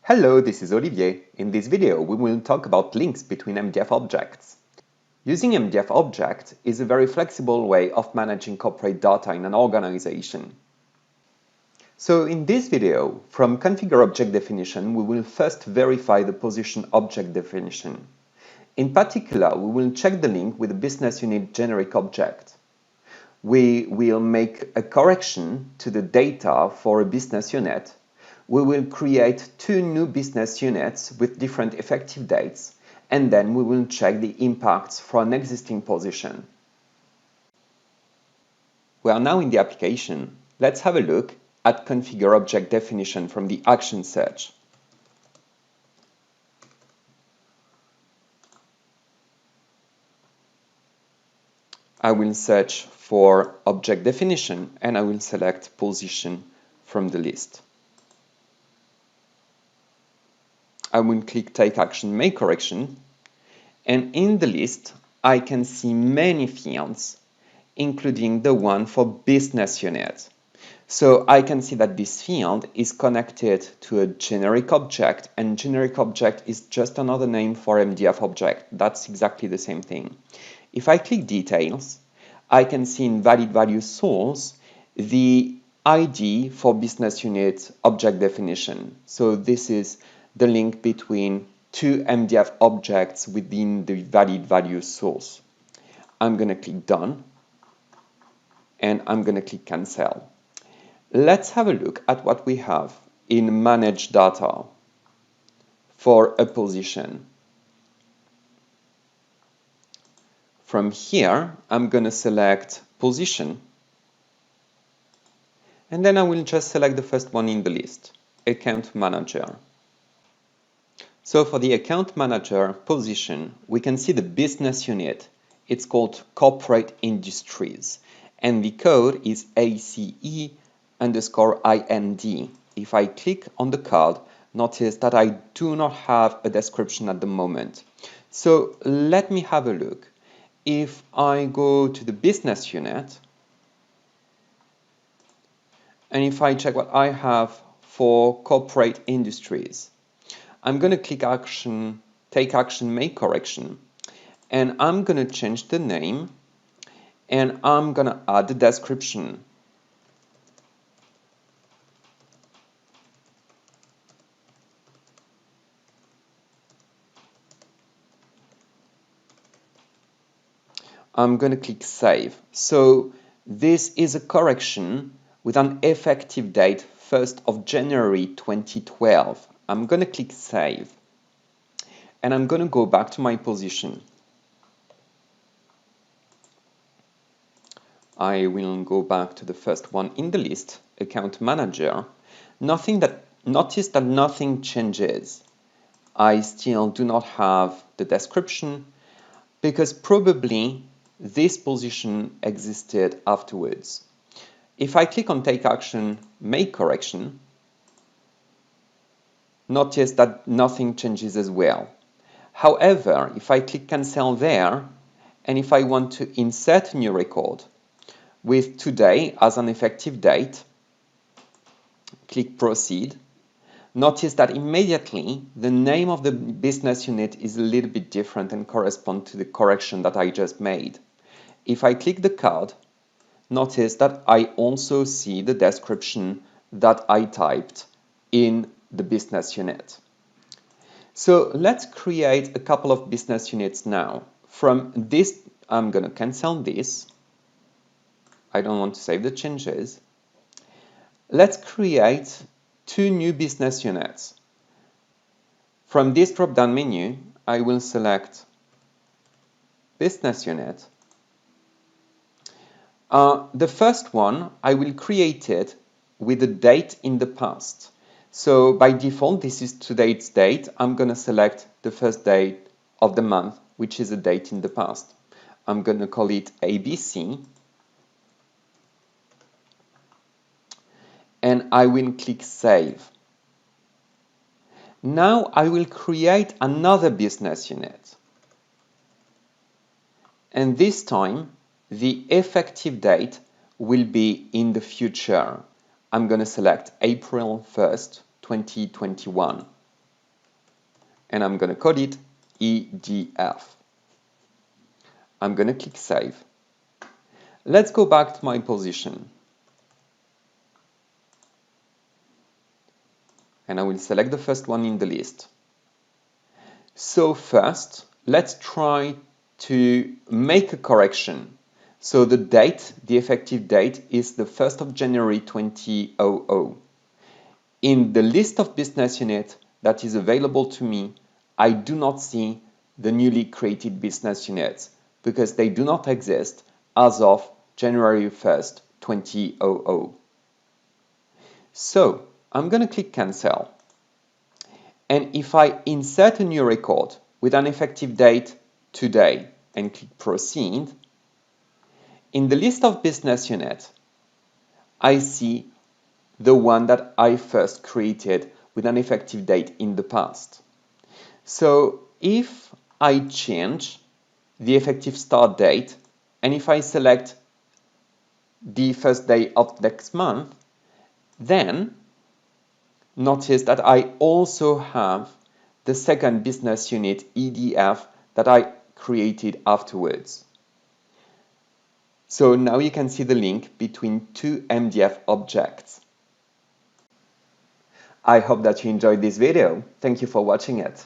Hello, this is Olivier. In this video, we will talk about links between MDF objects. Using MDF object is a very flexible way of managing corporate data in an organization. So in this video, from configure object definition, we will first verify the position object definition. In particular, we will check the link with the business unit generic object. We will make a correction to the data for a business unit. We will create two new business units with different effective dates, and then we will check the impacts for an existing position. We are now in the application. Let's have a look at configure object definition from the action search. I will search for object definition and I will select position from the list. I will click Take Action, Make Correction, and in the list I can see many fields, including the one for business unit. So I can see that this field is connected to a generic object, and generic object is just another name for MDF object. That's exactly the same thing. If I click Details, I can see in Valid Value Source the ID for business unit object definition. So this is the link between two MDF objects within the valid value source. I'm going to click Done, and I'm going to click Cancel. Let's have a look at what we have in Manage Data for a position. From here, I'm going to select Position, and then I will just select the first one in the list, Account Manager. So for the Account Manager position, we can see the business unit. It's called Corporate Industries, and the code is ACE_IND. If I click on the card, notice that I do not have a description at the moment. So let me have a look. If I go to the business unit, and if I check what I have for Corporate Industries, I'm going to click Action, Take Action, Make Correction, and I'm going to change the name, and I'm going to add the description. I'm going to click Save. So this is a correction with an effective date 1st of January 2012. I'm going to click Save, and I'm going to go back to my position. I will go back to the first one in the list, Account Manager. Notice that nothing changes. I still do not have the description because probably this position existed afterwards. If I click on Take Action, Make Correction, notice that nothing changes as well. However, if I click Cancel there, and if I want to insert a new record with today as an effective date, click Proceed, notice that immediately the name of the business unit is a little bit different and corresponds to the correction that I just made. If I click the card, notice that I also see the description that I typed in the business unit. So let's create a couple of business units now. From this, I'm going to cancel this. I don't want to save the changes. Let's create two new business units. From this drop-down menu, I will select Business Unit. The first one, I will create it with a date in the past. So by default, this is today's date. I'm going to select the first date of the month, which is a date in the past. I'm going to call it ABC. And I will click Save. Now I will create another business unit. And this time, the effective date will be in the future. I'm going to select April 1st, 2021. and I'm going to code it EDF. I'm going to click Save. Let's go back to my position. And I will select the first one in the list. So first, let's try to make a correction. So the date, the effective date, is the 1st of January 2000. In the list of business units that is available to me, I do not see the newly created business units because they do not exist as of January 1st, 2000. So I'm going to click Cancel. And if I insert a new record with an effective date today and click Proceed, in the list of business units, I see the one that I first created with an effective date in the past. So if I change the effective start date, and if I select the first day of next month, then notice that I also have the second business unit, EDF, that I created afterwards. So now you can see the link between two MDF objects. I hope that you enjoyed this video. Thank you for watching it.